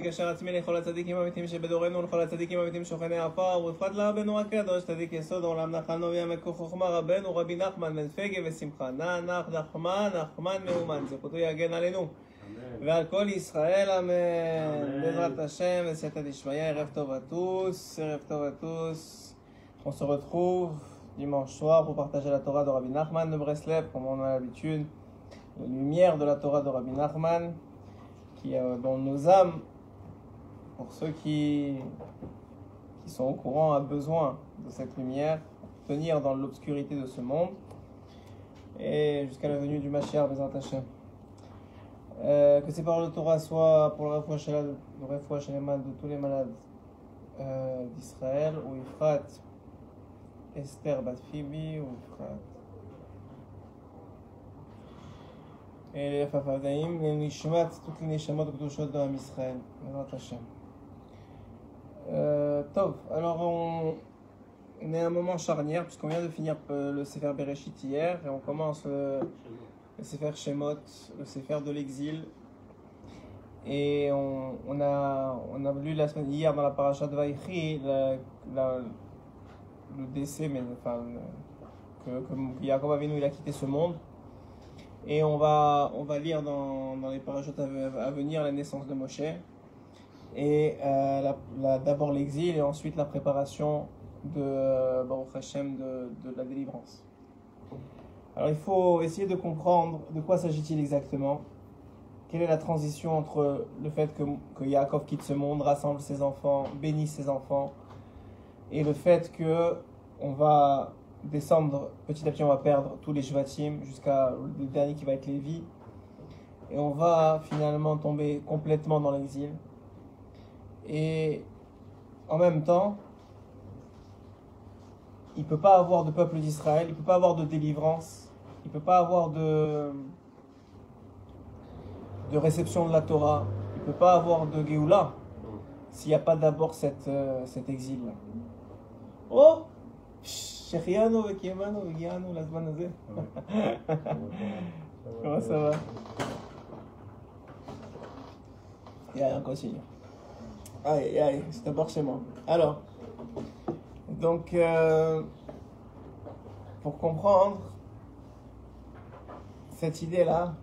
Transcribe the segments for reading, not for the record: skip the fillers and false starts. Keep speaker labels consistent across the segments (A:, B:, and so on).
A: אשר עצמי לכל הצדיקים האמיתיים שבדורנו ולכל הצדיקים האמיתיים שוכני עפר, ובפרט לרבנו הקדוש, צדיק יסוד העולם נחלנו ויעמקו חוכמה רבנו רבי נחמן בן פגה ושמחה, נח נחמן מאומן, זכותו יגן עלינו ועל כל ישראל, אמן. בעזרת השם, בסייעתא דשמיא, ערב טוב à tous, ערב טוב à tous. On se retrouve dimanche soir pour partager la Torah de Rabbi Nachman de Breslev, comme on a l'habitude, la lumière de la Torah de Rabbi Nachman, qui dans nos âmes, pour ceux qui sont au courant, a besoin de cette lumière, pour tenir dans l'obscurité de ce monde, et jusqu'à la venue du Mashiach, Bezrat Hashem. Que ces paroles de Torah soient pour le refouach shalema de tous les malades d'Israël, ou Ifrat, Esther Bat Phoebe, ou Ifrat. Et les Fafadaim, les Nishmat, toutes les Neshamot Kedushot de Israël, Bezrat Hashem. Tov, alors on est à un moment charnière, puisqu'on vient de finir le Sefer Bereshit hier, et on commence le Sefer Shemot, le Sefer de l'exil. Et on a lu la semaine hier dans la paracha de Vaïchi le décès, mais enfin que Yaakov Avinu il a quitté ce monde. Et on va lire dans les parachutes à venir la naissance de Moshe. Et d'abord l'exil et ensuite la préparation de Baruch Hashem de la délivrance. Alors il faut essayer de comprendre de quoi s'agit-il exactement. Quelle est la transition entre le fait que Yaakov quitte ce monde, rassemble ses enfants, bénisse ses enfants, et le fait que on va descendre petit à petit, on va perdre tous les Shvatim jusqu'à le dernier qui va être Lévi, et on va finalement tomber complètement dans l'exil. Et en même temps, il ne peut pas avoir de peuple d'Israël, il ne peut pas avoir de délivrance, il ne peut pas avoir de réception de la Torah, il ne peut pas avoir de Géoula s'il n'y a pas d'abord cet exil-là. Oh! Shechianu vekiyamanu vegianu lazman hazeh. Comment ça va? On continue. Aïe, c'est d'abord chez moi. Alors, donc, pour comprendre cette idée-là,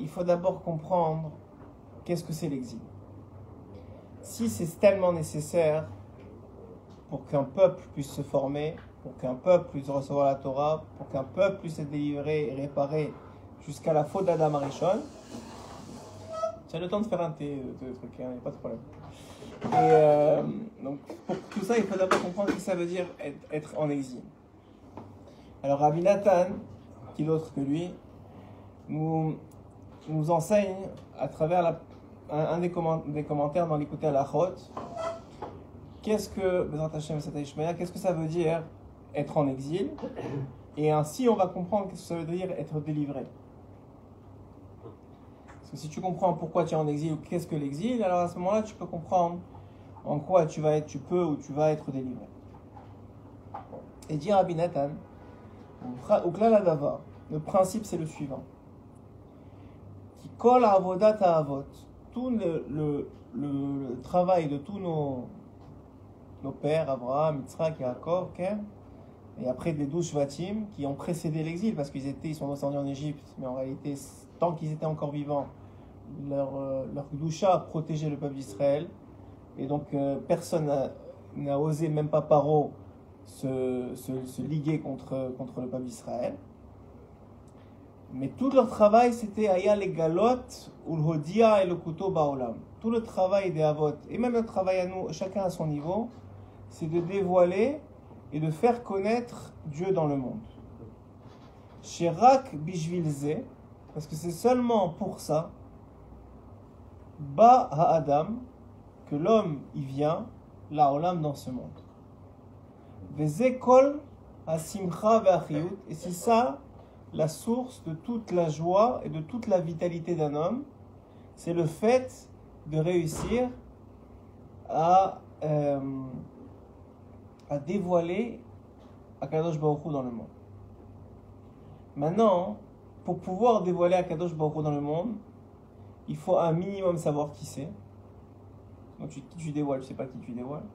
A: il faut d'abord comprendre qu'est-ce que c'est l'exil. Si c'est tellement nécessaire pour qu'un peuple puisse se former, pour qu'un peuple puisse recevoir la Torah, pour qu'un peuple puisse être délivré et réparé jusqu'à la faute d'Adam Arishon, tu as le temps de faire un thé, de trucs, il n'y a pas de problème. Et donc, pour tout ça, il faut d'abord comprendre ce que ça veut dire être en exil. Alors, Rabbi Nathan, qui d'autre que lui, nous enseigne à travers un des commentaires dans l'écouter à la Chot, qu'est-ce que ça veut dire être en exil, et ainsi on va comprendre qu'est-ce que ça veut dire être délivré. Parce que si tu comprends pourquoi tu es en exil ou qu'est-ce que l'exil, alors à ce moment-là tu peux comprendre en quoi tu vas être délivré. Et dire Rabbi Nathan, le principe c'est le suivant. Qui colle à avodat à avot. Tout le travail de tous nos pères, Abraham, Yitzhak, Yaakov, et après les 12 Shvatim qui ont précédé l'exil, parce ils sont descendus en Égypte, mais en réalité, tant qu'ils étaient encore vivants, leur Gdusha a protégé le peuple d'Israël, et donc personne n'a osé, même pas Paro, se liguer contre le peuple d'Israël. Mais tout leur travail, c'était Aya les galot, Ulhodia et le couteau baolam. Tout le travail des avot, et même le travail à nous, chacun à son niveau, c'est de dévoiler et de faire connaître Dieu dans le monde. Shirak bishvilze, parce que c'est seulement pour ça, Ba ha-adam, que l'homme y vient, la olam dans ce monde. Vezekol ha-simcha ve'achiyut, et c'est ça, la source de toute la joie et de toute la vitalité d'un homme, c'est le fait de réussir à dévoiler Akadosh Baruch Hu dans le monde. Maintenant, pour pouvoir dévoiler Akadosh Baruch Hu dans le monde, il faut un minimum savoir qui c'est. Donc qui tu dévoiles, je ne sais pas qui tu dévoiles.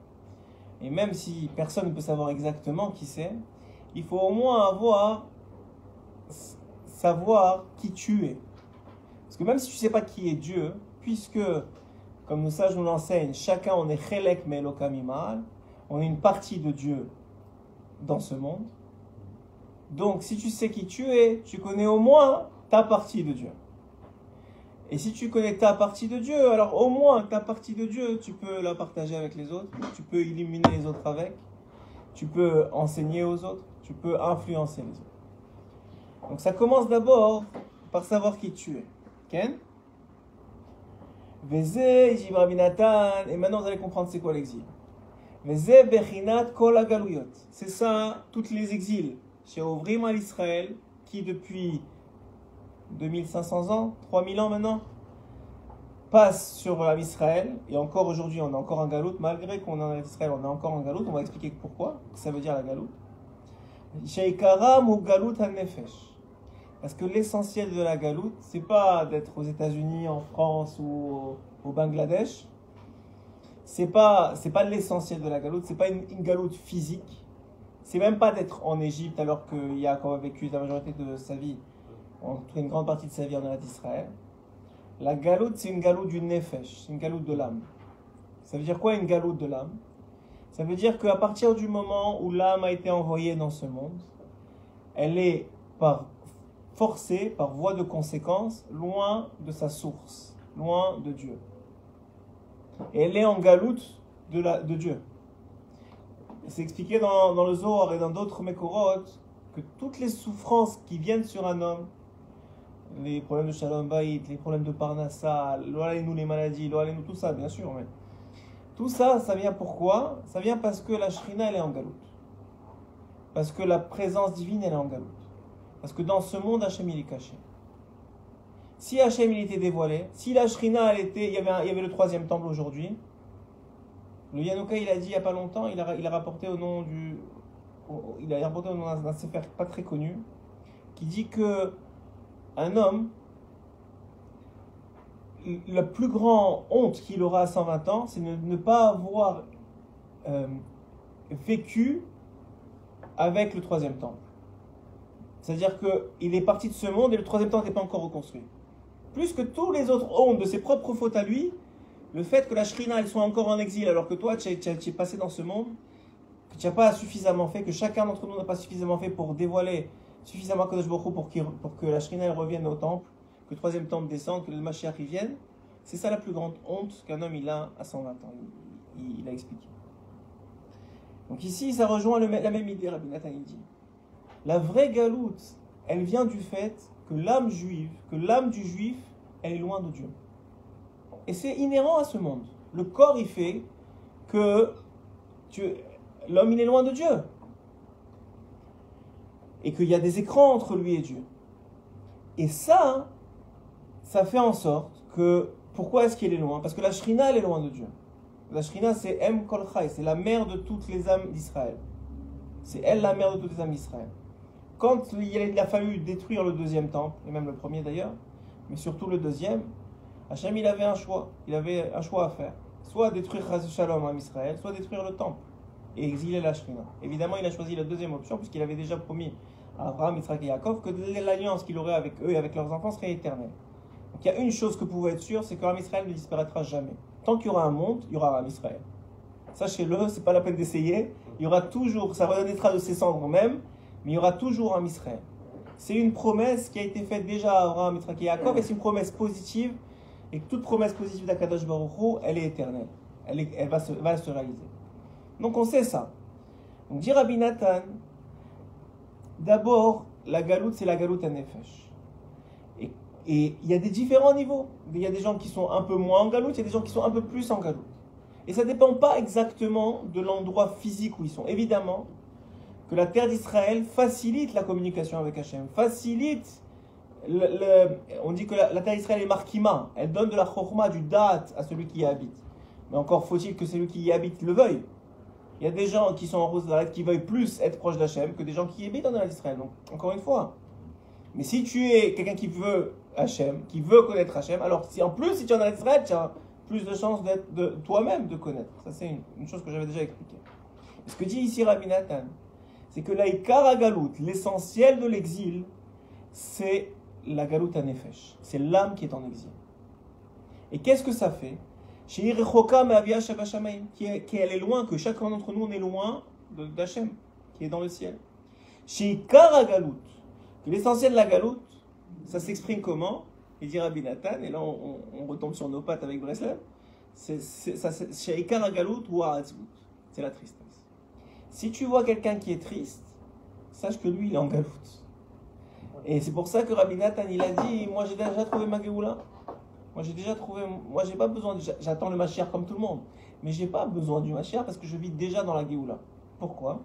A: Et même si personne ne peut savoir exactement qui c'est, il faut au moins savoir qui tu es. Parce que même si tu ne sais pas qui est Dieu, puisque, comme nous sages nous l'enseignent, chacun on est chelek me Elokam imal, on est une partie de Dieu dans ce monde. Donc si tu sais qui tu es, tu connais au moins ta partie de Dieu. Et si tu connais ta partie de Dieu, alors au moins ta partie de Dieu, tu peux la partager avec les autres, tu peux illuminer les autres avec, tu peux enseigner aux autres, tu peux influencer les autres. Donc ça commence d'abord par savoir qui tu es. Ken? Veze, dit Rabbi Nathan, et maintenant vous allez comprendre c'est quoi l'exil. Veze bechinat kol hagaluyot. C'est ça, tous les exils chez Ovrim al Israël, qui depuis 2500 ans, 3000 ans maintenant, passent sur Israël, et encore aujourd'hui on a encore un galout, malgré qu'on est en Israël, on a encore un galout, on va expliquer pourquoi, que ça veut dire la galout. Sheikaram ou galout al-nefesh. Parce que l'essentiel de la galoute, c'est pas d'être aux États-Unis, en France ou au Bangladesh. C'est pas l'essentiel de la galoute. C'est pas une galoute physique. C'est même pas d'être en Égypte alors qu'il y a quand même vécu la majorité de sa vie, en tout cas une grande partie de sa vie en Israël. La galoute, c'est une galoute du nefesh, c'est une galoute de l'âme. Ça veut dire quoi une galoute de l'âme? Ça veut dire qu'à partir du moment où l'âme a été envoyée dans ce monde, elle est forcée, par voie de conséquence, loin de sa source, loin de Dieu. Et elle est en galoute de Dieu. C'est expliqué dans le Zohar et dans d'autres Mekorot que toutes les souffrances qui viennent sur un homme, les problèmes de Shalom Bayit, les problèmes de Parnassa, nous les maladies, nous tout ça, bien sûr, mais tout ça, ça vient pourquoi? Ça vient parce que la Shrina, elle est en galoute. Parce que la présence divine, elle est en galoute. Parce que dans ce monde, Hachem, il est caché. Si Hachem, il était dévoilé, si la Shrina, il y avait le troisième temple aujourd'hui, le Yanouka, il a dit il n'y a pas longtemps, il a rapporté au nom d'un sefer pas très connu, qui dit que un homme, la plus grande honte qu'il aura à 120 ans, c'est ne pas avoir vécu avec le troisième temple. C'est-à-dire qu'il est parti de ce monde et le troisième temple n'est pas encore reconstruit. Plus que tous les autres hontes de ses propres fautes à lui, le fait que la Shrina elle soit encore en exil alors que toi tu es passé dans ce monde, que tu n'as pas suffisamment fait, que chacun d'entre nous n'a pas suffisamment fait pour dévoiler suffisamment Kadosh Baruch Hu pour que la Shrina elle revienne au temple, que le troisième temple descende, que le Mashiach y vienne, c'est ça la plus grande honte qu'un homme il a à 120 ans. Il a expliqué. Donc ici ça rejoint la même idée, Rabbi Nathan il dit. La vraie galoute, elle vient du fait que l'âme du juif, elle est loin de Dieu. Et c'est inhérent à ce monde. Le corps, il fait que l'homme, il est loin de Dieu. Et qu'il y a des écrans entre lui et Dieu. Et ça fait en sorte que... Pourquoi est-ce qu'il est loin? Parce que la Shrina, elle est loin de Dieu. La Shrina, c'est Em Kol Chai, c'est la mère de toutes les âmes d'Israël. C'est elle la mère de toutes les âmes d'Israël. Quand il a fallu détruire le deuxième temple, et même le premier d'ailleurs, mais surtout le deuxième, Hachem il avait un choix à faire. Soit détruire Chas Shalom en Israël, soit détruire le temple et exiler la Shrina. Évidemment, il a choisi la deuxième option, puisqu'il avait déjà promis à Abraham, Yitzhak et Yaakov que l'alliance qu'il aurait avec eux et avec leurs enfants serait éternelle. Donc il y a une chose que pouvait être sûre, c'est qu'Am Israël ne disparaîtra jamais. Tant qu'il y aura un monde, il y aura Am Israël. Sachez-le, c'est pas la peine d'essayer. Il y aura toujours, ça renaîtra de ses cendres même, mais il y aura toujours un Israël. C'est une promesse qui a été faite déjà à Abraham, Yitzhak et Yaakov, et c'est une promesse positive, et toute promesse positive d'Akadosh Baruch Hu, elle est éternelle. Elle va se réaliser. Donc on sait ça. Donc dit Rabbi Nathan, d'abord, la galoute, c'est la galoute à nefesh. Et il y a des différents niveaux. Il y a des gens qui sont un peu moins en galoute, il y a des gens qui sont un peu plus en galoute. Et ça ne dépend pas exactement de l'endroit physique où ils sont. Évidemment que la terre d'Israël facilite la communication avec Hachem, facilite, on dit que la terre d'Israël est marquima, elle donne de la chokhma, du da'at à celui qui y habite. Mais encore faut-il que celui qui y habite le veuille. Il y a des gens qui sont en Rosaret qui veuillent plus être proches d'Hachem que des gens qui habitent en Israël. Donc, encore une fois, Mais si tu es quelqu'un qui veut Hachem, qui veut connaître Hachem, alors si en plus, si tu es en Israël, tu as plus de chances d'être de toi-même de connaître. Ça, c'est une chose que j'avais déjà expliquée. Ce que dit ici Rabbi Nathan, c'est que l'Aïkar Galout, l'essentiel de l'exil, c'est la Galout à Nefesh. C'est l'âme qui est en exil. Et qu'est-ce que ça fait? Qui elle est loin, que chacun d'entre nous on est loin d'Hachem, qui est dans le ciel. Sheikar Galout, l'essentiel de la Galout, ça s'exprime comment? Il dit Rabbi Nathan, et là on retombe sur nos pattes avec Breslev, c'est Sheikar Galout ou Ha'atzvut, c'est la tristesse. Si tu vois quelqu'un qui est triste, sache que lui il est en Galout. Et c'est pour ça que Rabbi Nathan il a dit, moi j'ai déjà trouvé ma Géoula. Moi j'ai pas besoin, j'attends le Mashiach comme tout le monde, mais j'ai pas besoin du Mashiach parce que je vis déjà dans la Géoula. Pourquoi?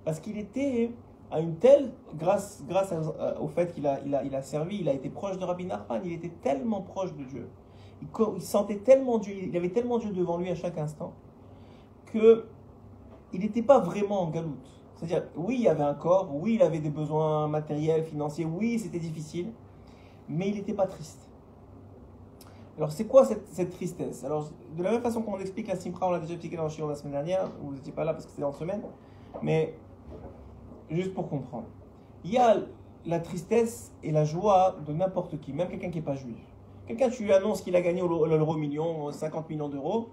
A: Parce qu'il était à une telle, grâce au fait qu'il a servi, il a été proche de Rabbi Nachman, il était tellement proche de Dieu, il sentait tellement Dieu, il avait tellement Dieu devant lui à chaque instant, que il n'était pas vraiment en galoute. C'est-à-dire, oui, il y avait un corps, oui, il avait des besoins matériels, financiers, oui, c'était difficile, mais il n'était pas triste. Alors, c'est quoi cette tristesse? Alors, de la même façon qu'on l'explique la Simcha, on l'a déjà expliqué dans le Shiur la semaine dernière, vous n'étiez pas là parce que c'était en semaine, mais juste pour comprendre. Il y a la tristesse et la joie de n'importe qui, même quelqu'un qui n'est pas juif. Quelqu'un, tu lui annonces qu'il a gagné l'euro million, 50 millions d'euros,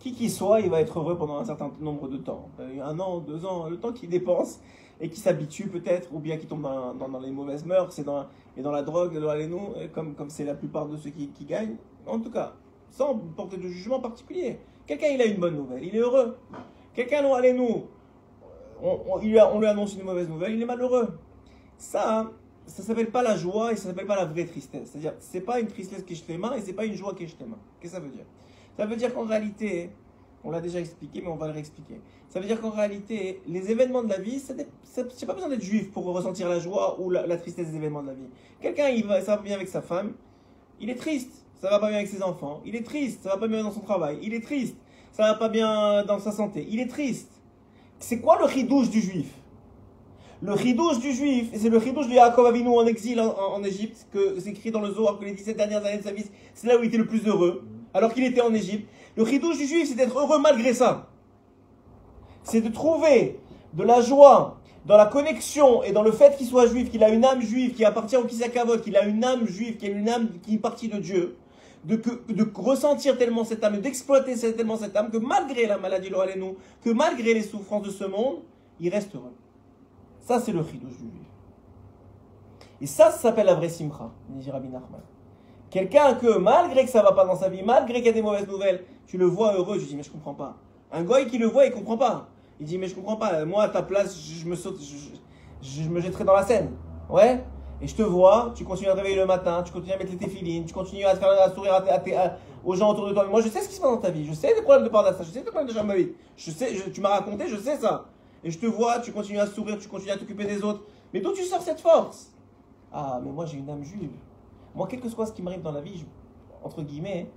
A: qui qu'il soit, il va être heureux pendant un certain nombre de temps. 1 an, 2 ans, le temps qu'il dépense et qu'il s'habitue peut-être, ou bien qu'il tombe dans les mauvaises mœurs, et dans la drogue, dans l'allénou, comme c'est la plupart de ceux qui gagnent. En tout cas, sans porter de jugement particulier. Quelqu'un, il a une bonne nouvelle, il est heureux. Quelqu'un, non, allez-nous, on lui annonce une mauvaise nouvelle, il est malheureux. Ça s'appelle pas la joie et ça s'appelle pas la vraie tristesse. C'est-à-dire, c'est pas une tristesse qui est shlema et c'est pas une joie qui est shlema. Qu'est-ce que ça veut dire? Ça veut dire qu'en réalité, on l'a déjà expliqué, mais on va le réexpliquer. Ça veut dire qu'en réalité, les événements de la vie, c'est pas besoin d'être juif pour ressentir la joie ou la tristesse des événements de la vie. Quelqu'un, ça va bien avec sa femme, il est triste. Ça va pas bien avec ses enfants, il est triste. Ça va pas bien dans son travail, il est triste. Ça va pas bien dans sa santé, il est triste. C'est quoi le chidouche du juif? Le chidouche du juif, c'est le chidouche de Yaakov Avinu en exil en Égypte, que c'est écrit dans le Zohar que les 17 dernières années de sa vie, c'est là où il était le plus heureux, alors qu'il était en Égypte. Le chidouche du juif, c'est d'être heureux malgré ça. C'est de trouver de la joie dans la connexion et dans le fait qu'il soit juif, qu'il a une âme juive qui appartient au Kisakavod, qu'il a une âme juive, qui a une âme qui est partie de Dieu, de ressentir tellement cette âme, d'exploiter tellement cette âme, que malgré la maladie, que malgré les souffrances de ce monde, il reste heureux. Ça, c'est le chidouche du juif. Et ça s'appelle la vraie simcha, dit Rabbi Nachman. Quelqu'un que, malgré que ça ne va pas dans sa vie, malgré qu'il y a des mauvaises nouvelles, tu le vois heureux, je dis, mais je ne comprends pas. Un goy qui le voit, il ne comprend pas. Il dit, mais je ne comprends pas. Moi, à ta place, je me jetterais dans la Seine. Ouais? Et je te vois, tu continues à te réveiller le matin, tu continues à mettre les téfilines, tu continues à sourire aux gens autour de toi. Mais moi, je sais ce qui se passe dans ta vie. Je sais les problèmes de Parnassa, je sais les problèmes de Jamaï. Tu m'as raconté, je sais ça. Et je te vois, tu continues à sourire, tu continues à t'occuper des autres. Mais d'où tu sors cette force? Ah, mais moi, j'ai une âme juive. Moi, quel que soit ce qui m'arrive dans la vie, entre guillemets,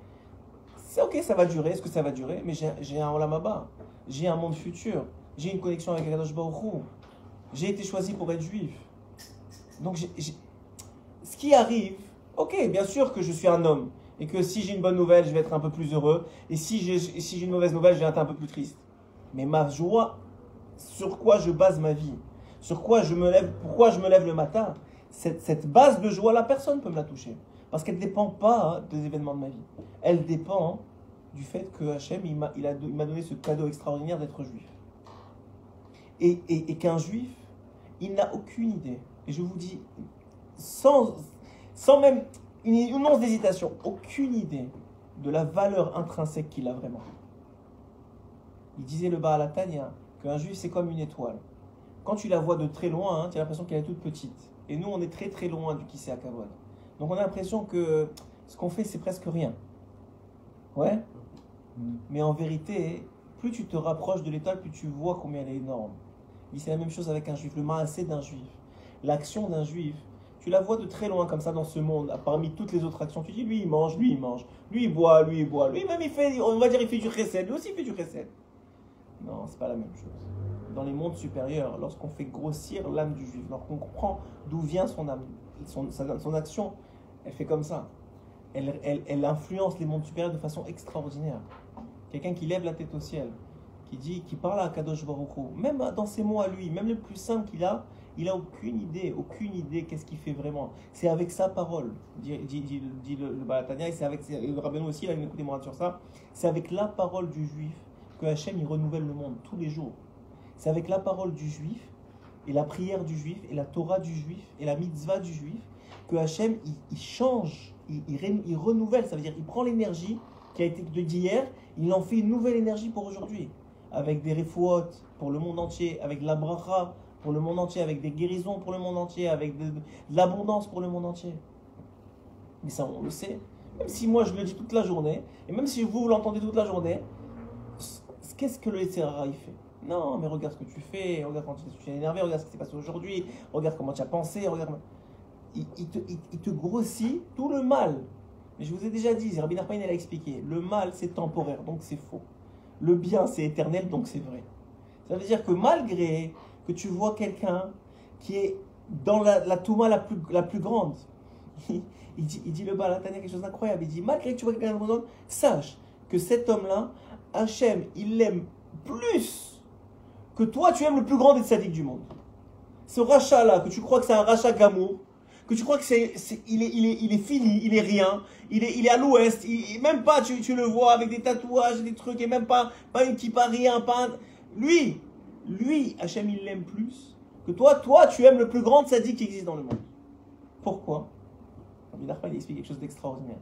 A: c'est ok, ça va durer, est-ce que ça va durer? Mais j'ai un Olam Haba, j'ai un monde futur, j'ai une connexion avec Akadosh Baruch Hu. J'ai été choisi pour être juif. Donc, ce qui arrive, ok, bien sûr que je suis un homme, et que si j'ai une bonne nouvelle, je vais être un peu plus heureux, et si j'ai une mauvaise nouvelle, je vais être un peu plus triste. Mais ma joie, sur quoi je base ma vie, sur quoi je me lève, pourquoi je me lève le matin, cette base de joie-là, personne ne peut me la toucher. Parce qu'elle ne dépend pas des événements de ma vie. Elle dépend du fait que Hachem, il m'a donné ce cadeau extraordinaire d'être juif. Et qu'un juif, il n'a aucune idée. Et je vous dis, sans même une once d'hésitation, aucune idée de la valeur intrinsèque qu'il a vraiment. Il disait le Baal HaTanya qu'un juif, c'est comme une étoile. Quand tu la vois de très loin, tu as l'impression qu'elle est toute petite. Et nous, on est très très loin du Kisei HaKavod. Donc on a l'impression que ce qu'on fait, c'est presque rien. Ouais? Mais en vérité, plus tu te rapproches de l'étoile, plus tu vois combien elle est énorme. Et c'est la même chose avec un juif, le ma'aseh d'un juif. L'action d'un juif, tu la vois de très loin comme ça dans ce monde, parmi toutes les autres actions. Tu dis, lui il mange, lui il mange, lui il boit, lui il boit, lui même il fait, on va dire il fait du chesed, lui aussi il fait du chesed. Non, c'est pas la même chose. Dans les mondes supérieurs, lorsqu'on fait grossir l'âme du juif, lorsqu'on comprend d'où vient son âme, son action, elle fait comme ça. Elle influence les mondes supérieurs de façon extraordinaire. Quelqu'un qui lève la tête au ciel, qui parle à Kadosh Baruch Hu, même dans ses mots à lui, même le plus simple qu'il a, il n'a aucune idée qu'est-ce qu'il fait vraiment. C'est avec sa parole, dit le Baal HaTanya, et c'est avec le Rabbeinu aussi, il a une écoute sur ça, c'est avec la parole du juif que Hachem il renouvelle le monde tous les jours. C'est avec la parole du juif, et la prière du juif, et la Torah du juif, et la mitzvah du juif, que Hachem il change, il renouvelle, ça veut dire il prend l'énergie qui a été d'hier, il en fait une nouvelle énergie pour aujourd'hui, avec des refouot pour le monde entier, avec de la bracha pour le monde entier, avec des guérisons pour le monde entier, avec de l'abondance pour le monde entier. Mais ça, on le sait. Même si moi je le dis toute la journée, et même si vous l'entendez toute la journée, qu'est-ce que le Yetzirah il fait? Non, mais regarde ce que tu fais, regarde quand tu es énervé, regarde ce qui s'est passé aujourd'hui, regarde comment tu as pensé, regarde. Il te grossit tout le mal. Mais je vous ai déjà dit, Rabbi Nachman il a expliqué, le mal c'est temporaire, donc c'est faux. Le bien c'est éternel, donc c'est vrai. Ça veut dire que malgré que tu vois quelqu'un qui est dans la Touma la plus grande, il dit le Baal HaTanya quelque chose d'incroyable, il dit malgré que tu vois quelqu'un de grande, sache que cet homme-là, Hachem, il l'aime plus que toi tu aimes le plus grand des tzaddik du monde. Ce rachat-là, que tu crois que c'est un rachat gamour, que tu crois que il est fini, il est rien, il est à l'ouest, même pas tu le vois avec des tatouages, des trucs, et même pas une kippa, rien, pas un... Lui, Hachem il l'aime plus que toi tu aimes le plus grand tzaddik qui existe dans le monde. Pourquoi? Rabbi Nachman il explique quelque chose d'extraordinaire.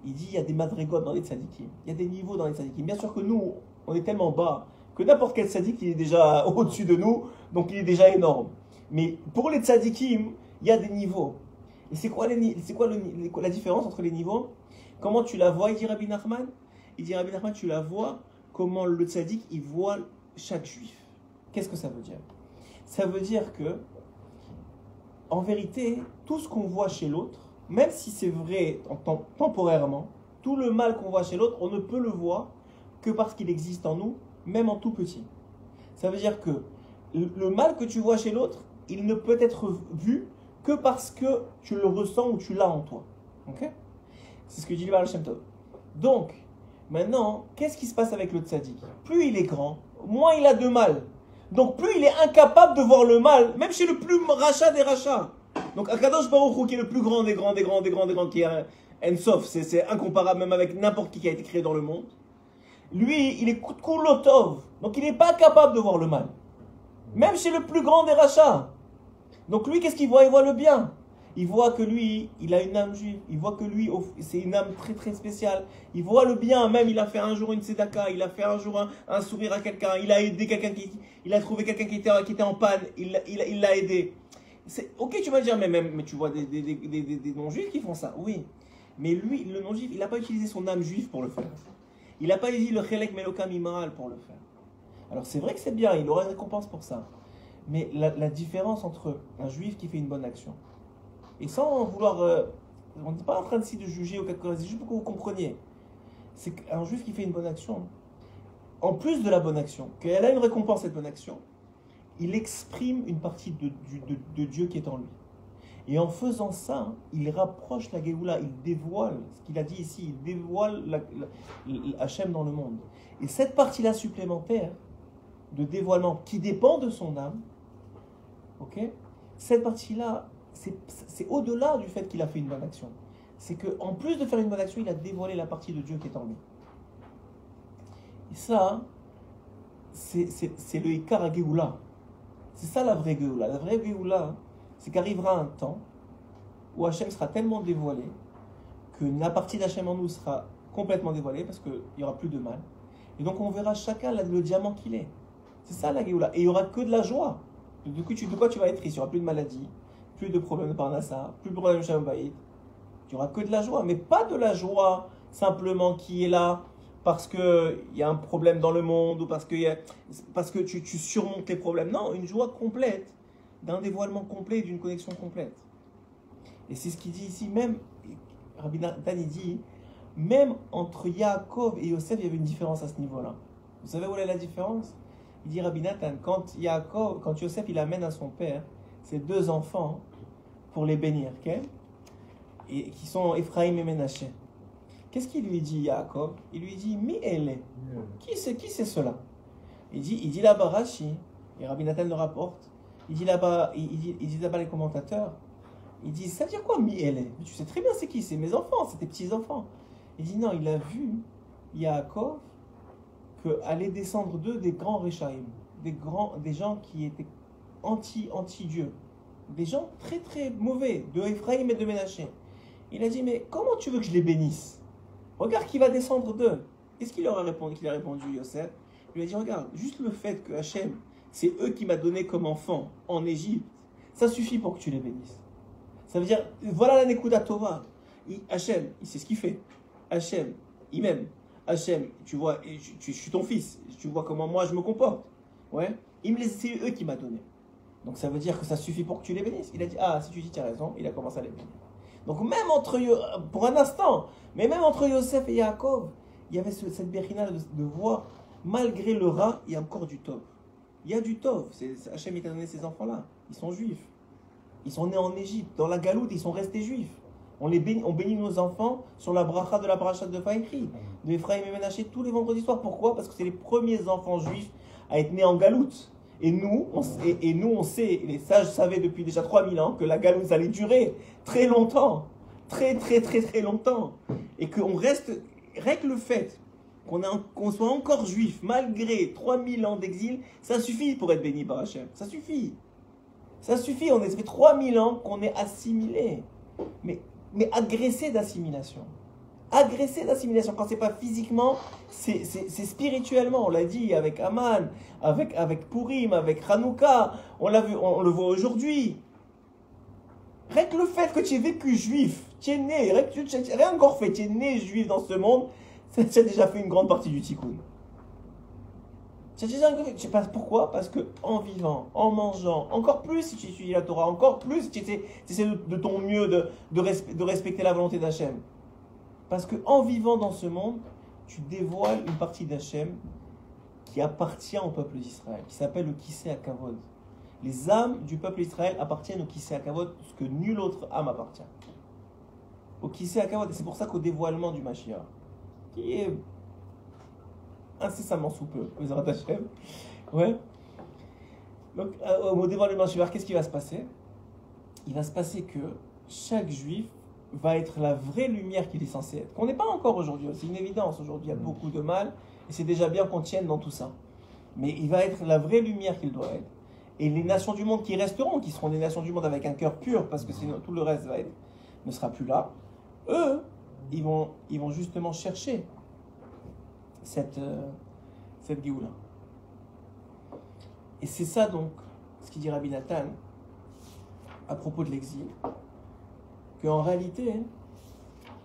A: Il dit il y a des madrigotes dans les tzaddikim, il y a des niveaux dans les tzaddikim. Bien sûr que nous, on est tellement bas que n'importe quel tzaddik il est déjà au-dessus de nous, donc il est déjà énorme. Mais pour les tzaddikim, il y a des niveaux. Et c'est quoi la différence entre les niveaux? Comment tu la vois, il dit Rabbi Nachman? Il dit Rabbi Nachman, tu la vois comment le tzaddik, il voit chaque juif. Qu'est-ce que ça veut dire? Ça veut dire que, en vérité, tout ce qu'on voit chez l'autre, même si c'est vrai temporairement, tout le mal qu'on voit chez l'autre, on ne peut le voir que parce qu'il existe en nous, même en tout petit. Ça veut dire que le mal que tu vois chez l'autre, il ne peut être vu que parce que tu le ressens ou tu l'as en toi. Ok? C'est ce que dit le Baal Shem Tov. Donc, maintenant, qu'est-ce qui se passe avec le tzaddik? Plus il est grand, moins il a de mal. Donc plus il est incapable de voir le mal, même chez le plus rachat des rachats. Donc Akadosh Baruch Hu, qui est le plus grand des grands, qui est Ensof, c'est incomparable même avec n'importe qui a été créé dans le monde. Lui, il est Kulotov, donc il n'est pas capable de voir le mal. Même chez le plus grand des rachats. Donc lui, qu'est-ce qu'il voit? Il voit le bien. Il voit que lui, il a une âme juive. Il voit que lui, c'est une âme très très spéciale. Il voit le bien. Même, il a fait un jour une tzedaka. Il a fait un jour un sourire à quelqu'un. Il a aidé quelqu'un il a trouvé quelqu'un qui était en panne. Il l'a aidé. Ok, tu vas dire, mais tu vois des non-juifs qui font ça. Oui. Mais lui, le non-juif, il n'a pas utilisé son âme juive pour le faire. Il n'a pas utilisé le chelek melokam imal pour le faire. Alors c'est vrai que c'est bien. Il aura une récompense pour ça. Mais la différence entre un juif qui fait une bonne action, et sans vouloir, on n'est pas en train de juger ou quelque chose, c'est juste pour que vous compreniez, c'est qu'un juif qui fait une bonne action, en plus de la bonne action, qu'elle a une récompense cette bonne action, il exprime une partie de Dieu qui est en lui. Et en faisant ça, il rapproche la Géoula, il dévoile, ce qu'il a dit ici, il dévoile Hachem dans le monde. Et cette partie-là supplémentaire, de dévoilement, qui dépend de son âme, ok, cette partie-là, c'est au-delà du fait qu'il a fait une bonne action. C'est qu'en plus de faire une bonne action, il a dévoilé la partie de Dieu qui est en lui. Et ça, c'est le Ikar à Géoula. C'est ça la vraie Géoula. La vraie Géoula, c'est qu'arrivera un temps où Hachem sera tellement dévoilé que la partie d'Hachem en nous sera complètement dévoilée parce qu'il n'y aura plus de mal. Et donc on verra chacun le diamant qu'il est. C'est ça la Géoula. Et il n'y aura que de la joie. Du coup, de quoi tu vas être triste? Il n'y aura plus de maladie, plus de problèmes de parnassa, plus de problèmes de Shalom-Bayit. Tu n'auras que de la joie, mais pas de la joie simplement qui est là parce qu'il y a un problème dans le monde ou parce que tu surmontes les problèmes. Non, une joie complète, d'un dévoilement complet, d'une connexion complète. Et c'est ce qu'il dit ici, même, Rabbi Nathan il dit, même entre Yaakov et Yosef, il y avait une différence à ce niveau-là. Vous savez où est la différence? Il dit Rabbi Nathan, quand Yosef il amène à son père ses deux enfants pour les bénir, ok? Et qui sont Ephraim et Ménaché. Qu'est-ce qu'il lui dit, Yaakov? Il lui dit, Mi elle. Qui c'est cela? Il dit là-bas Rashi, et Rabbi Nathan le rapporte, il dit là-bas les commentateurs, il dit, ça veut dire quoi Mi elle? Tu sais très bien c'est qui? C'est mes enfants, c'est tes petits-enfants. Il dit non, il a vu, Yaakov, qu'allaient descendre d'eux des grands Réchaïm, des gens qui étaient anti-Dieu, des gens très très mauvais, de Ephraim et de Ménaché. Il a dit, mais comment tu veux que je les bénisse? Regarde qui va descendre d'eux. Qu'est-ce qu'il leur a répondu? Qu'il a répondu, Yosef? Il lui a dit, regarde, juste le fait que Hachem, c'est eux qui m'a donné comme enfant en Égypte, ça suffit pour que tu les bénisses. Ça veut dire, voilà la Nekuda Tova. Hachem, il sait ce qu'il fait. Hachem, il m'aime. Hachem, tu vois, je suis ton fils, tu vois comment moi je me comporte. Ouais. C'est eux qui m'a donné. Donc ça veut dire que ça suffit pour que tu les bénisses. Il a dit, ah, si tu dis tu as raison, il a commencé à les bénir. Donc même entre, pour un instant, mais même entre Yosef et Yaakov, il y avait cette bérina de voir, malgré le rat, il y a encore du tov. Il y a du tov. Hachem, il t'a donné ces enfants-là. Ils sont juifs. Ils sont nés en Égypte. Dans la galoute, ils sont restés juifs. On bénit nos enfants sur la bracha de la parashat de Vaïkri, de Ephraim et Ménaché, tous les vendredis soirs. Pourquoi? Parce que c'est les premiers enfants juifs à être nés en galoute. Et nous, on sait, les sages savaient depuis déjà 3000 ans que la galoute, ça allait durer très longtemps. Très, très, très, très longtemps. Et qu'on reste, règle le fait qu'on soit encore juif, malgré 3000 ans d'exil, ça suffit pour être béni par Hachem. Ça suffit. Ça suffit, ça fait 3000 ans qu'on est assimilé. Mais agressé d'assimilation. Agressé d'assimilation. Quand c'est pas physiquement, c'est spirituellement. On l'a dit avec Aman, avec Purim, avec Hanouka. On l'a vu, on le voit aujourd'hui. Rien que le fait que tu aies vécu juif, tu es né, rien encore fait, tu es né juif dans ce monde, ça a déjà fait une grande partie du tikkun. Je sais pas pourquoi, parce que en vivant, en mangeant, encore plus si tu étudies la Torah, encore plus si tu essaies de ton mieux de respecter la volonté d'Hachem. Parce que en vivant dans ce monde, tu dévoiles une partie d'Hachem qui appartient au peuple d'Israël, qui s'appelle le Kisei HaKavod. Les âmes du peuple d'Israël appartiennent au Kisei HaKavod, ce que nulle autre âme appartient. Au Kisei HaKavod, et c'est pour ça qu'au dévoilement du Mashiach, qui est incessamment sous peu, Bezrat Hashem. Ouais. Donc, au dévoilement du Mashiach, qu'est-ce qui va se passer? Il va se passer que chaque juif va être la vraie lumière qu'il est censé être. Qu'on n'est pas encore aujourd'hui, c'est une évidence. Aujourd'hui, il y a beaucoup de mal, et c'est déjà bien qu'on tienne dans tout ça. Mais il va être la vraie lumière qu'il doit être. Et les nations du monde qui resteront, qui seront des nations du monde avec un cœur pur, parce que sinon tout le reste ne sera plus là, eux, ils vont justement chercher cette Géoula. Et c'est ça donc, ce qu'il dit Rabbi Nathan, à propos de l'exil, qu'en réalité,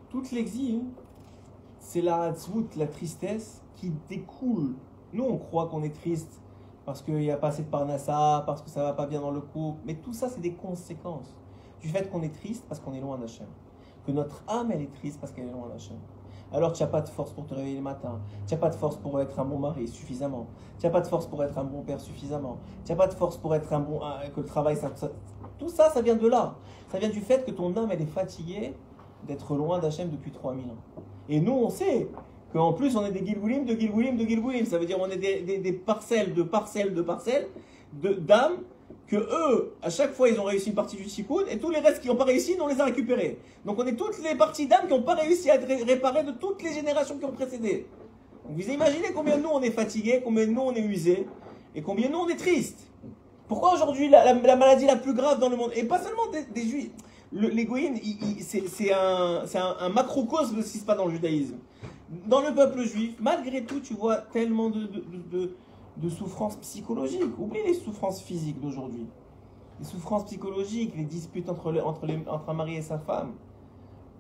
A: tout l'exil, c'est la hatzvout, la tristesse, qui découle. Nous, on croit qu'on est triste parce qu'il n'y a pas assez de parnassa, parce que ça ne va pas bien dans le couple, mais tout ça, c'est des conséquences du fait qu'on est triste parce qu'on est loin d'Hachem. Que notre âme, elle est triste parce qu'elle est loin d'Hachem. Alors tu n'as pas de force pour te réveiller le matin, tu n'as pas de force pour être un bon mari suffisamment, tu n'as pas de force pour être un bon père suffisamment, tu n'as pas de force pour être un bon... que le travail, tout ça, ça vient de là. Ça vient du fait que ton âme, elle est fatiguée d'être loin d'Hachem depuis 3000 ans. Et nous, on sait qu'en plus, on est des Gilgulim de Gilgulim de Gilgulim. Ça veut dire on est des parcelles d'âmes que eux, à chaque fois, ils ont réussi une partie du tikkun, et tous les restes qui n'ont pas réussi, on les a récupérés. Donc on est toutes les parties d'âmes qui n'ont pas réussi à être réparées de toutes les générations qui ont précédé. Donc vous imaginez combien nous on est fatigués, combien nous on est usés, et combien nous on est tristes. Pourquoi aujourd'hui la maladie la plus grave dans le monde, et pas seulement des juifs, les goïnes, c'est un macrocosme de ce qui se passe dans le judaïsme. Dans le peuple juif, malgré tout, tu vois tellement de souffrances psychologiques. Oublie les souffrances physiques d'aujourd'hui. Les souffrances psychologiques, les disputes entre un mari et sa femme.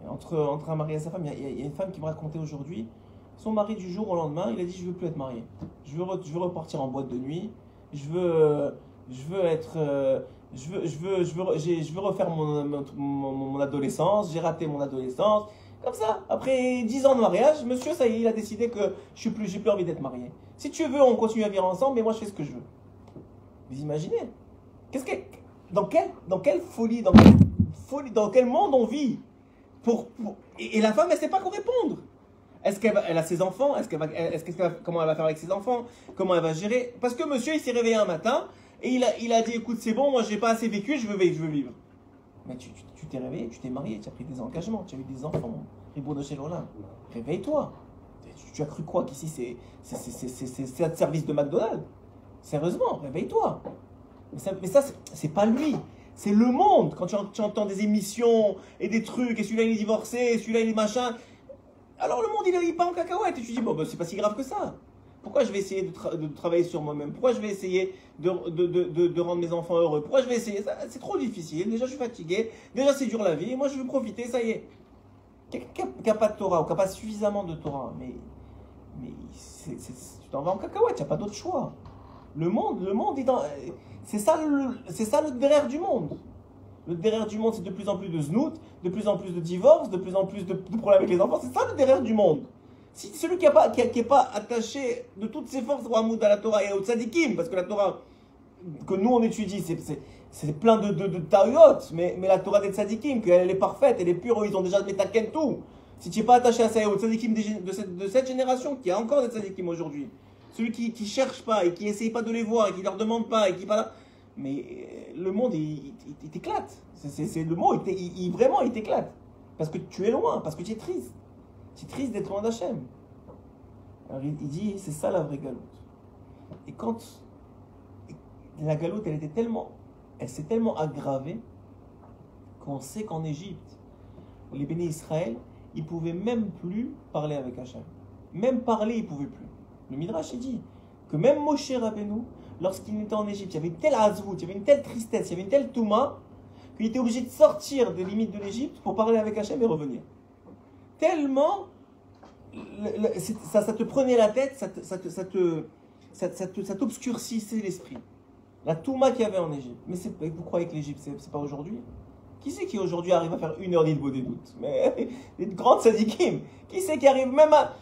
A: Entre un mari et sa femme, il y a une femme qui me racontait aujourd'hui, son mari du jour au lendemain, il a dit je veux plus être marié. Je veux repartir en boîte de nuit. Je veux refaire mon adolescence. J'ai raté mon adolescence. Comme ça, après 10 ans de mariage, monsieur, ça y est, il a décidé que j'ai plus envie d'être marié. Si tu veux, on continue à vivre ensemble, mais moi, je fais ce que je veux. Vous imaginez? Dans quelle folie, dans quelle
B: folie. Dans quel monde on vit et la femme, elle ne sait pas quoi répondre. Est-ce qu'elle a ses enfants? Comment elle va faire avec ses enfants? Comment elle va gérer? Parce que monsieur, il s'est réveillé un matin et il a dit, écoute, c'est bon, moi, j'ai pas assez vécu, je veux vivre. Mais tu t'es réveillé, tu t'es marié, tu as pris des engagements, tu as eu des enfants. Ribo de chez Lola. Réveille-toi. Tu as cru quoi qu'ici, c'est un service de McDonald's? Sérieusement, réveille-toi. Mais ça, c'est pas lui. C'est le monde. Quand tu entends des émissions et des trucs, et celui-là il est divorcé, celui-là il est machin. Alors le monde il part en cacahuète. Et tu dis, bon, c'est pas si grave que ça. Pourquoi je vais essayer de travailler sur moi-même? Pourquoi je vais essayer de rendre mes enfants heureux? Pourquoi je vais essayer ça? C'est trop difficile. Déjà je suis fatigué. Déjà c'est dur la vie. Et moi je veux profiter, ça y est. Quelqu'un qui n'a pas de Torah ou qui n'a pas suffisamment de Torah, mais tu t'en vas en cacahuète, tu n'as pas d'autre choix. Le monde c'est ça le derrière du monde. Le derrière du monde, c'est de plus en plus de znout, de plus en plus de divorces, de plus en plus de problèmes avec les enfants. C'est ça le derrière du monde. Si celui qui n'est pas attaché de toutes ses forces au Hamoud à la Torah et au Tzadikim, parce que la Torah que nous on étudie, c'est plein de taouyot, mais la Torah des Tzadikim, qu'elle est parfaite, elle est pure, ils ont déjà metaken tout. Si tu n'es pas attaché à ça et aux Tzadikim de cette génération, qui a encore des Tzadikim aujourd'hui, celui qui ne cherche pas et qui n'essaye pas de les voir et qui ne leur demande pas et qui pas là, mais le monde il t'éclate. C'est le mot, vraiment il t'éclate. Parce que tu es loin, parce que tu es triste. Tu es triste d'être loin d'Hachem. Alors il dit, c'est ça la vraie galoute. Et quand la galoute, elle s'est tellement aggravée qu'on sait qu'en Égypte, les bénis Israël, ils ne pouvaient même plus parler avec Hachem. Même parler, ils ne pouvaient plus. Le Midrash dit que même Moshe Rabbeinu, lorsqu'il était en Égypte, il y avait une telle azvout, il y avait une telle tristesse, il y avait une telle touma, qu'il était obligé de sortir des limites de l'Égypte pour parler avec Hachem et revenir. Tellement, ça te prenait la tête, ça t'obscurcissait l'esprit. La touma qu'il y avait en Égypte. Mais vous croyez que l'Égypte, c'est pas aujourd'hui? Qui c'est qui aujourd'hui arrive à faire 1 heure d'Ilbo des doutes? Mais les grandes sadikim. Qui c'est qui arrive même à...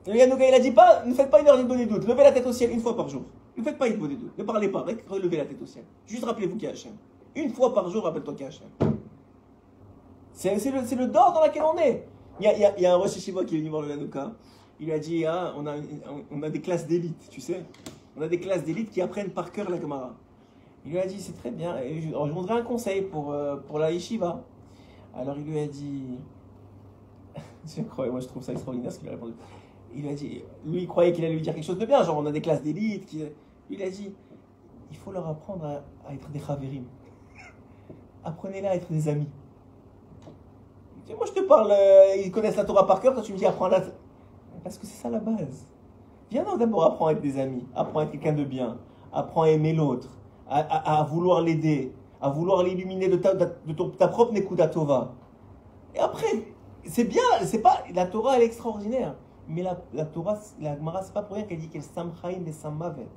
B: Le Yanouka, il a dit pas, ne faites pas 1 heure d'Ilbo des doutes. Levez la tête au ciel 1 fois par jour. Ne faites pas Ilbo des doutes. Ne parlez pas. Relevez la tête au ciel. Juste rappelez-vous qu'il y a Hachem. 1 fois par jour, rappelle-toi qu'il y a Hachem. C'est le dehors dans laquelle on est. Il y a un Rosh Yeshiva qui est venu voir le Yanouka. Il a dit, ah, on a des classes d'élite, tu sais. On a des classes d'élite qui apprennent par cœur la Gemara. Il lui a dit, c'est très bien. Alors, je voudrais un conseil pour la yeshiva. Alors il lui a dit, c'est incroyable, moi je trouve ça extraordinaire ce qu'il a répondu. Il lui a dit, lui il croyait qu'il allait lui dire quelque chose de bien, genre on a des classes d'élite. Il a dit, il faut leur apprendre à être des chaverim. Apprenez-les à être des amis. Moi je te parle, ils connaissent la Torah par cœur, toi tu me dis apprends la... Parce que c'est ça la base. Viens d'abord apprends à être des amis, apprends à être quelqu'un de bien, apprends à aimer l'autre, à vouloir l'aider, à vouloir l'illuminer de ta propre Nekuda Tova. Et après, c'est bien, c'est pas, la Torah elle est extraordinaire, mais la Torah, la Gemara, c'est pas pour rien qu'elle dit qu'elle Samchaim et Sammavet.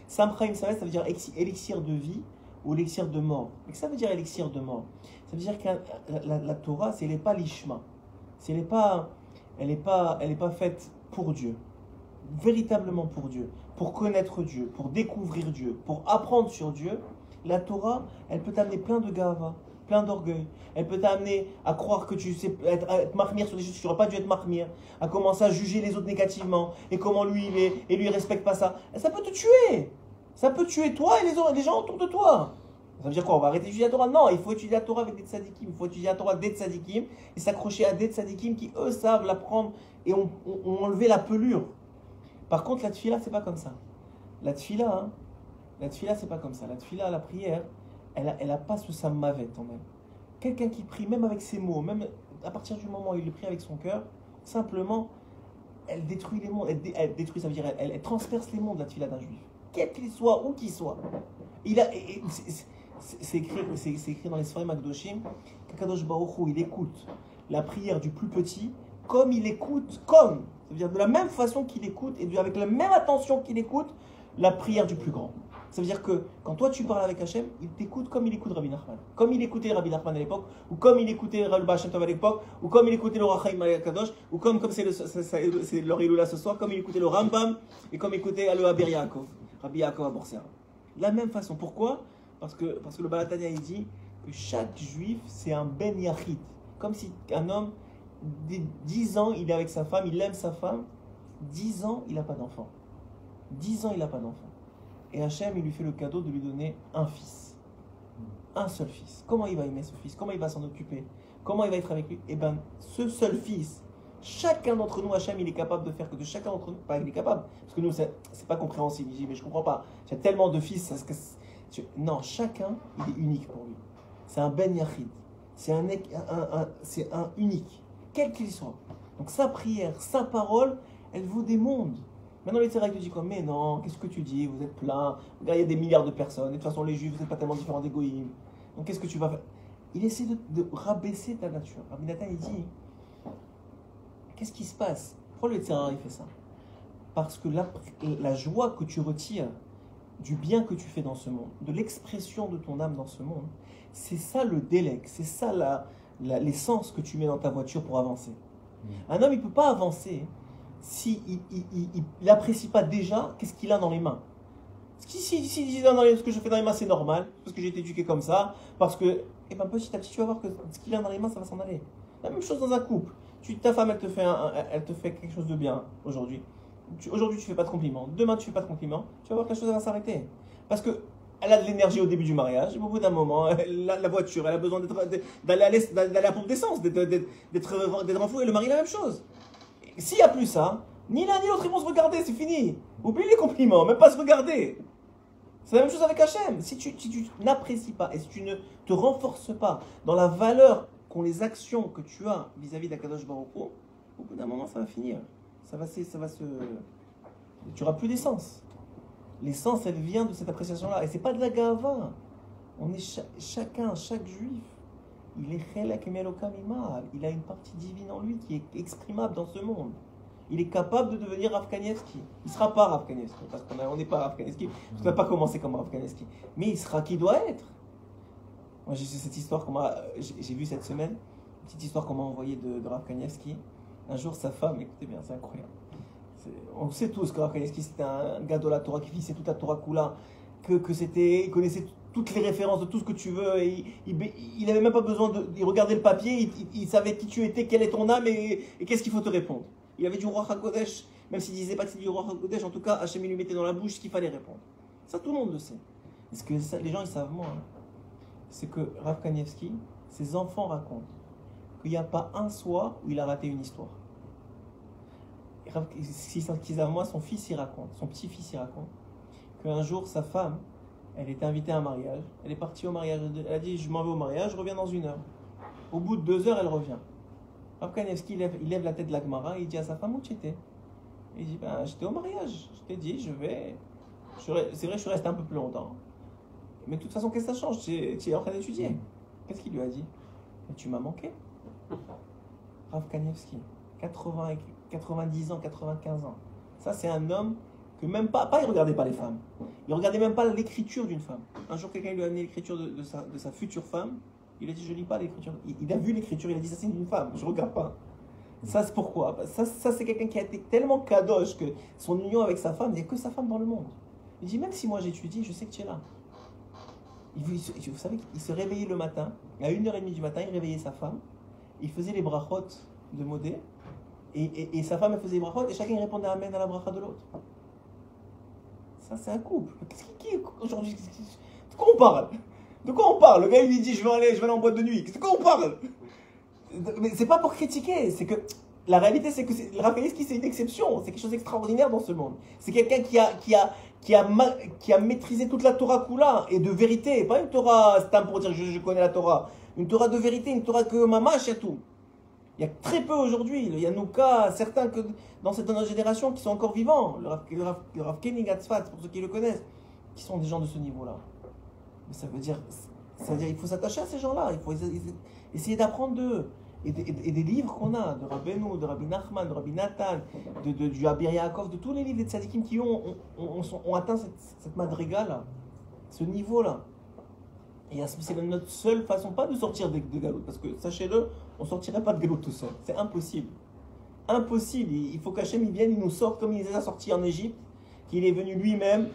B: Samchaim, ça veut dire élixir de vie ou élixir de mort. Mais que ça veut dire élixir de mort? Ça veut dire que la Torah, elle n'est pas l'ishma. Elle n'est pas faite pour Dieu. Véritablement pour Dieu. Pour connaître Dieu. Pour découvrir Dieu. Pour apprendre sur Dieu. La Torah, elle peut t'amener plein de gava, plein d'orgueil. Elle peut t'amener à croire que tu sais être marmire sur des choses que tu n'aurais pas dû être marmire. À commencer à juger les autres négativement. Et comment lui il est. Et lui il respecte pas ça. Et ça peut te tuer. Ça peut tuer toi et les gens autour de toi. Ça veut dire quoi? On va arrêter d'étudier la Torah? Non, il faut étudier la Torah avec des tzadikim. Il faut étudier la Torah des tzadikim et s'accrocher à des tzadikim qui, eux, savent l'apprendre et ont enlevé la pelure. Par contre, la tfila, c'est pas comme ça. La tfila, c'est pas comme ça. La tfila, la prière, elle a pas ce sammavet en elle. Quelqu'un qui prie, même avec ses mots, même à partir du moment où il prie avec son cœur, simplement, elle détruit les mondes. Elle détruit, ça veut dire, elle transperce les mondes, la tfila d'un juif. Quel qu'il soit, où qu'il soit. C'est écrit dans les Sfarim Akdoshim qu'Akadosh Baruch Hu, il écoute la prière du plus petit comme il écoute, ça veut dire de la même façon qu'il écoute et avec la même attention qu'il écoute la prière du plus grand. Ça veut dire que quand toi tu parles avec Hachem, il t'écoute comme il écoute Rabbi Nachman, comme il écoutait Rabbi Nachman à l'époque, ou comme il écoutait Rabbi Baal Shem Tov à l'époque, ou comme il écoutait le Rachaim Kadosh, ou comme c'est leur Iloula ce soir, comme il écoutait le Rambam et comme il écoutait le Abir Yaakov, Rabbi Yaakov à Borsera. De la même façon. Pourquoi? Parce que le Balatania il dit que chaque juif, c'est un ben yachid. Comme si un homme, 10 ans, il est avec sa femme, il aime sa femme, 10 ans, il n'a pas d'enfant. 10 ans, il n'a pas d'enfant. Et Hachem, il lui fait le cadeau de lui donner un fils. Un seul fils. Comment il va aimer ce fils? Comment il va s'en occuper? Comment il va être avec lui? Eh bien, ce seul fils, chacun d'entre nous, Hachem, il est capable de faire que de chacun d'entre nous, pas il est capable, parce que nous, c'est pas compréhensible. Il dit, mais je comprends pas. J'ai tellement de fils. Non, chacun, il est unique pour lui. C'est un ben yachid. C'est un unique, quel qu'il soit. Donc sa prière, sa parole, elle vaut des mondes. Maintenant, les Tzaraï te disent quoi? Mais non, qu'est-ce que tu dis? Vous êtes plein. Regarde, il y a des milliards de personnes. Et de toute façon, les Juifs, vous n'êtes pas tellement différents des Goïms. Donc qu'est-ce que tu vas faire? Il essaie de rabaisser ta nature. Rabbi Nathan, il dit, qu'est-ce qui se passe? Pourquoi le Tzaraï fait ça? Parce que la joie que tu retires du bien que tu fais dans ce monde, de l'expression de ton âme dans ce monde, c'est ça le délec, c'est ça l'essence que tu mets dans ta voiture pour avancer. Un homme, il ne peut pas avancer si il n'apprécie pas déjà qu'est-ce qu'il a dans les mains. Si ce que je fais dans les mains, c'est normal, parce que j'ai été éduqué comme ça, parce que, et ben petit à petit, tu vas voir que ce qu'il a dans les mains, ça va s'en aller. La même chose dans un couple. Ta femme, elle te fait quelque chose de bien aujourd'hui. Aujourd'hui, tu ne fais pas de compliments. Demain, tu ne fais pas de compliments. Tu vas voir que la chose va s'arrêter. Parce qu'elle a de l'énergie au début du mariage. Et au bout d'un moment, la voiture, elle a besoin d'aller à la pompe d'essence, d'être enfouie. Et le mari, la même chose. S'il n'y a plus ça, ni l'un ni l'autre, ils vont se regarder. C'est fini. Oublie les compliments, même pas se regarder. C'est la même chose avec Hachem. Si tu n'apprécies pas et si tu ne te renforces pas dans la valeur qu'ont les actions que tu as vis-à-vis d'Akadosh Baruch Hu, au bout d'un moment, ça va finir. Tu n'auras plus d'essence. L'essence, elle vient de cette appréciation-là. Et c'est pas de la gava. On est chaque juif, il est chelek melokam imav. Il a une partie divine en lui qui est exprimable dans ce monde. Il est capable de devenir Rav Kanievski. Il ne sera pas Rav Kanievski, parce qu'on n'est pas Rav Kanievski, parce qu'on n'a pas commencé comme Rav Kanievski. Mais il sera qui doit être. Moi, j'ai cette histoire j'ai vu cette semaine, une petite histoire qu'on m'a envoyée de Rav Kanievski. Un jour, sa femme, écoutez bien, c'est incroyable. On sait tous que Rav Kanievski, c'était un gars de la Torah qui finissait toute la Torah Kula, il connaissait toutes les références de tout ce que tu veux. Et il n'avait même pas besoin de regarder le papier, il savait qui tu étais, quelle est ton âme et qu'est-ce qu'il faut te répondre. Il avait du roi HaKodesh, même s'il ne disait pas que c'était du roi HaKodesh, en tout cas, Hachem lui mettait dans la bouche ce qu'il fallait répondre. Ça, tout le monde le sait. Et ce que les gens ils savent moins, c'est que Rav Kanievski, ses enfants racontent qu'il n'y a pas un soir où il a raté une histoire. Ce qu'ils savent moins, son fils il raconte, son petit-fils il raconte, qu'un jour sa femme, elle était invitée à un mariage, elle est partie au mariage, elle a dit je m'en vais au mariage, je reviens dans 1 heure. Au bout de 2 heures, elle revient. Rav Kanievski il lève la tête de la Gemara, il dit à sa femme où tu étais? Il dit ben j'étais au mariage, je t'ai dit c'est vrai je suis resté un peu plus longtemps. Mais de toute façon qu'est-ce que ça change? Tu es en train d'étudier. Qu'est-ce qu'il lui a dit? Mais tu m'as manqué. Rav Kanievski, 90 ans, 95 ans. Ça c'est un homme que même pas il regardait pas les femmes. Il regardait même pas l'écriture d'une femme. Un jour quelqu'un lui a amené l'écriture de sa future femme. Il a dit je lis pas l'écriture. Il a vu l'écriture, il a dit ça c'est une femme, je regarde pas. Ça c'est pourquoi? Ça c'est quelqu'un qui a été tellement kadosh que son union avec sa femme, il n'y a que sa femme dans le monde. Il dit même si moi j'étudie, je sais que tu es là. Vous savez qu'il se réveillait le matin, à 1h30 du matin, il réveillait sa femme, il faisait les brachot de Modé, et sa femme elle faisait les brachot, et chacun répondait amen à la bracha de l'autre. Ça c'est un couple. Qui aujourd'hui? De quoi on parle? De quoi on parle? Le gars il lui dit je vais aller en boîte de nuit. De quoi on parle? Mais c'est pas pour critiquer, c'est que la réalité c'est que Rav Kanievski c'est une exception, c'est quelque chose d'extraordinaire dans ce monde. C'est quelqu'un qui a maîtrisé toute la Torah Kula et de vérité, pas une Torah stam pour dire je connais la Torah, une Torah de vérité, une Torah que mamash et tout. Il y a très peu aujourd'hui, il y a nos cas, certains que dans notre génération qui sont encore vivants, le Rav Koenig Hatzfat, pour ceux qui le connaissent, qui sont des gens de ce niveau-là. Mais ça veut dire il faut s'attacher à ces gens-là, il faut essayer d'apprendre d'eux. Et des livres qu'on a, de Rabbeinu, de Rabbi Nachman, de Rabbi Nathan, du Abir Yaakov, de tous les livres des tzadikim qui ont atteint cette madriga-là, ce niveau-là. Et c'est notre seule façon, pas de sortir de Galout, parce que, sachez-le, on ne sortirait pas de Galout tout seul. C'est impossible. Impossible. Il faut qu'Hachem vienne, il nous sorte comme il les a sortis en Égypte, qu'il est venu lui-même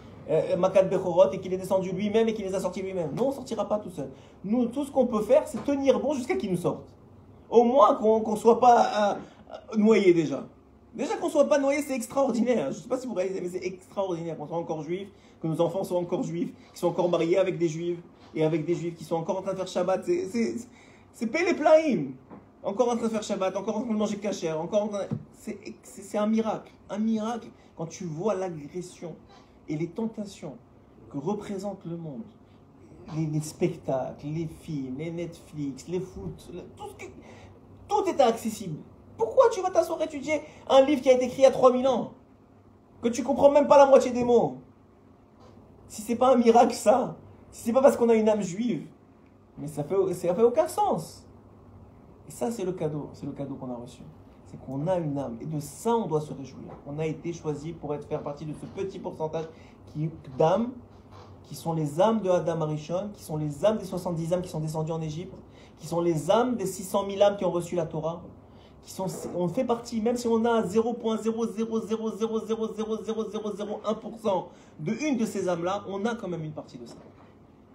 B: Makat Bechorot, et qu'il est descendu lui-même et qu'il les a sortis lui-même. Nous, on ne sortira pas tout seul. Nous, tout ce qu'on peut faire, c'est tenir bon jusqu'à qu'il nous sorte. Au moins qu'on ne soit pas noyé déjà. Déjà qu'on ne soit pas noyé, c'est extraordinaire. Je ne sais pas si vous réalisez, mais c'est extraordinaire qu'on soit encore juif, que nos enfants soient encore juifs, qu'ils soient encore mariés avec des juifs, et avec des juifs qui sont encore en train de faire Shabbat. C'est Pélé Plaïm. Encore en train de faire Shabbat, encore en train de manger kasher, encore en train de... C'est un miracle. Un miracle quand tu vois l'agression et les tentations que représente le monde. Les spectacles, les films, les Netflix, les foot, tout est accessible. Pourquoi tu vas t'asseoir étudier un livre qui a été écrit il y a 3000 ans, que tu comprends même pas la moitié des mots? Si c'est pas un miracle ça, si c'est pas parce qu'on a une âme juive, mais ça fait aucun sens. Et ça c'est le cadeau qu'on a reçu. C'est qu'on a une âme, et de ça on doit se réjouir. On a été choisi pour faire partie de ce petit pourcentage d'âmes, qui sont les âmes de Adam Arishon, qui sont les âmes des 70 âmes qui sont descendues en Égypte, qui sont les âmes des 600 000 âmes qui ont reçu la Torah. On fait partie, même si on a 0,000000001% de une de ces âmes-là, on a quand même une partie de ça.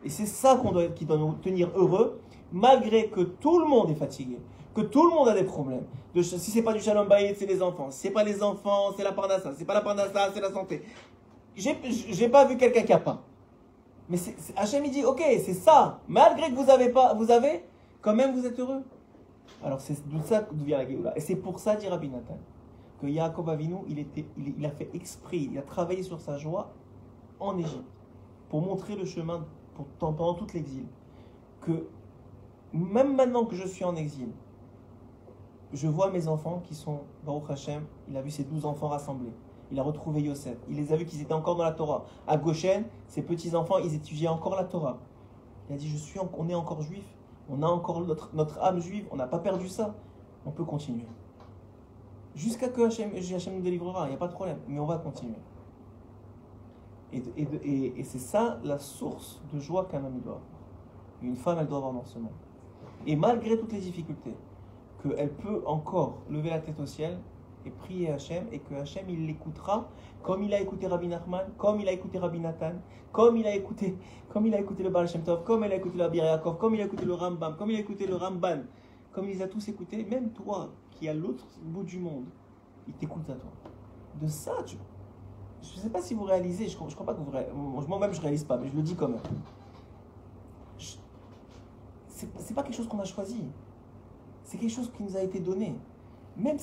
B: Et c'est ça qui doit nous tenir heureux, malgré que tout le monde est fatigué, que tout le monde a des problèmes. Si c'est pas du Shalom Bayit, c'est les enfants. Si c'est pas les enfants, c'est la Parnassa. Si c'est pas la Parnassa, c'est la santé. J'ai pas vu quelqu'un qui a pas. Mais Hachem il dit, ok, c'est ça. Malgré que vous avez pas, quand même vous êtes heureux. Alors c'est de ça d'où vient la Géoula. Et c'est pour ça, dit Rabbi Nathan, que Yaakov Avinu, il a fait exprès, il a travaillé sur sa joie en Égypte, pour montrer le chemin pendant tout l'exil. Que même maintenant que je suis en exil, je vois mes enfants qui sont, Baruch Hashem, il a vu ses 12 enfants rassemblés. Il a retrouvé Yosef. Il les a vus qu'ils étaient encore dans la Torah. À Goshen, ses petits-enfants, ils étudiaient encore la Torah. Il a dit, on est encore juifs. On a encore notre âme juive. On n'a pas perdu ça. On peut continuer. Jusqu'à que Hachem nous délivrera. Il n'y a pas de problème. Mais on va continuer. Et c'est ça la source de joie qu'un homme doit avoir. Une femme, elle doit avoir dans ce monde. Et malgré toutes les difficultés, qu'elle peut encore lever la tête au ciel et prier Hachem, et que Hachem il l'écoutera comme il a écouté Rabbi Nachman, comme il a écouté Rabbi Nathan, comme il a écouté le Baal Shem Tov, comme il a écouté le Rabbi Yaakov, comme il a écouté le Rambam, comme il a écouté le Ramban, comme il les a tous écoutés. Même toi qui es à l'autre bout du monde, il t'écoute à toi. De ça, je ne sais pas si vous réalisez, je crois pas que vous réalisez, moi-même je réalise pas, mais je le dis quand même. C'est pas quelque chose qu'on a choisi, c'est quelque chose qui nous a été donné. Même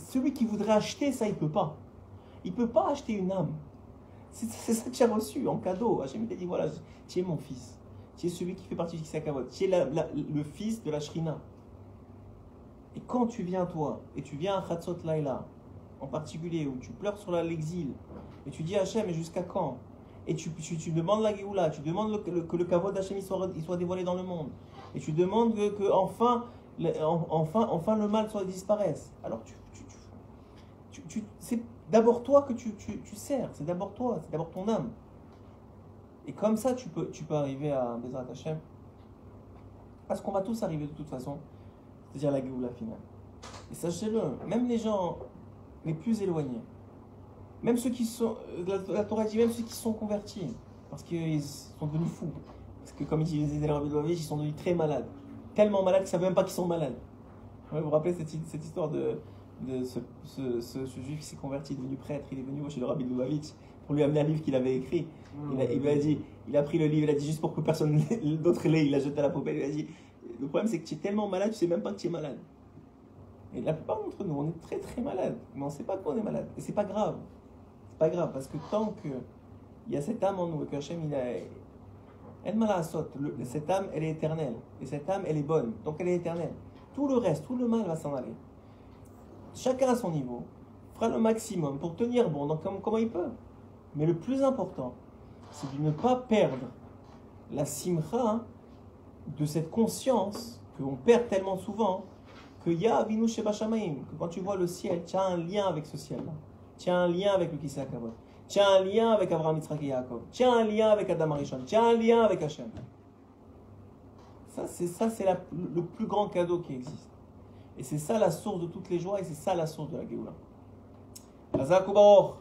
B: celui qui voudrait acheter ça, il peut pas. Il peut pas acheter une âme. C'est ça que tu as reçu en cadeau. Hachem t'a dit, voilà, tu es mon fils. Tu es celui qui fait partie du Kisakavot. Tu es le fils de la Shrina. Et quand tu viens, toi, et tu viens à Chatzot Laïla, en particulier, où tu pleures sur l'exil, et tu dis à Hachem, mais jusqu'à quand? Et tu demandes la Géoula, tu demandes que le Kavod d'Hachem il soit dévoilé dans le monde. Et tu demandes que enfin le mal disparaisse. Alors c'est d'abord toi que tu sers, c'est d'abord toi, c'est d'abord ton âme. Et comme ça, tu peux arriver à Bezrat Hashem. Parce qu'on va tous arriver de toute façon, c'est-à-dire la Géoula finale. Et sachez-le, même les gens les plus éloignés, même ceux qui sont, la Torah dit même ceux qui sont convertis, parce qu'ils sont devenus fous. Parce que comme ils disaient Rabbi Lubavitch, ils sont devenus très malades. Tellement malades qu'ils ne savent même pas qu'ils sont malades. Vous vous rappelez cette histoire de ce juif qui s'est converti, devenu prêtre, il est venu chez le Rabbi Lubavitch pour lui amener un livre qu'il avait écrit. Il lui a dit, il a pris le livre, il a dit juste pour que personne d'autre l'ait, il l'a jeté à la poubelle, il a dit, le problème c'est que tu es tellement malade, tu ne sais même pas que tu es malade. Et la plupart d'entre nous, on est très très malade, mais on ne sait pas qu'on est malade. Et c'est pas grave. C'est pas grave, parce que tant qu'il y a cette âme en nous, et que Hachem, cette âme, elle est éternelle. Et cette âme, elle est bonne. Donc elle est éternelle. Tout le reste, tout le mal va s'en aller. Chacun à son niveau fera le maximum pour tenir bon, donc comment il peut. Mais le plus important, c'est de ne pas perdre la simcha de cette conscience qu'on perd tellement souvent, qu'il y a Avinu Sheba Shamayim, que quand tu vois le ciel, tu as un lien avec ce ciel-là. Tu as un lien avec le Kisei HaKavod. Tu as un lien avec Abraham, Yitzhak et Yaakov. Tu as un lien avec Adam Arishon. Tu as un lien avec Hachem. Ça, c'est le plus grand cadeau qui existe. Et c'est ça la source de toutes les joies et c'est ça la source de la Géoula. Chazak u'Baruch.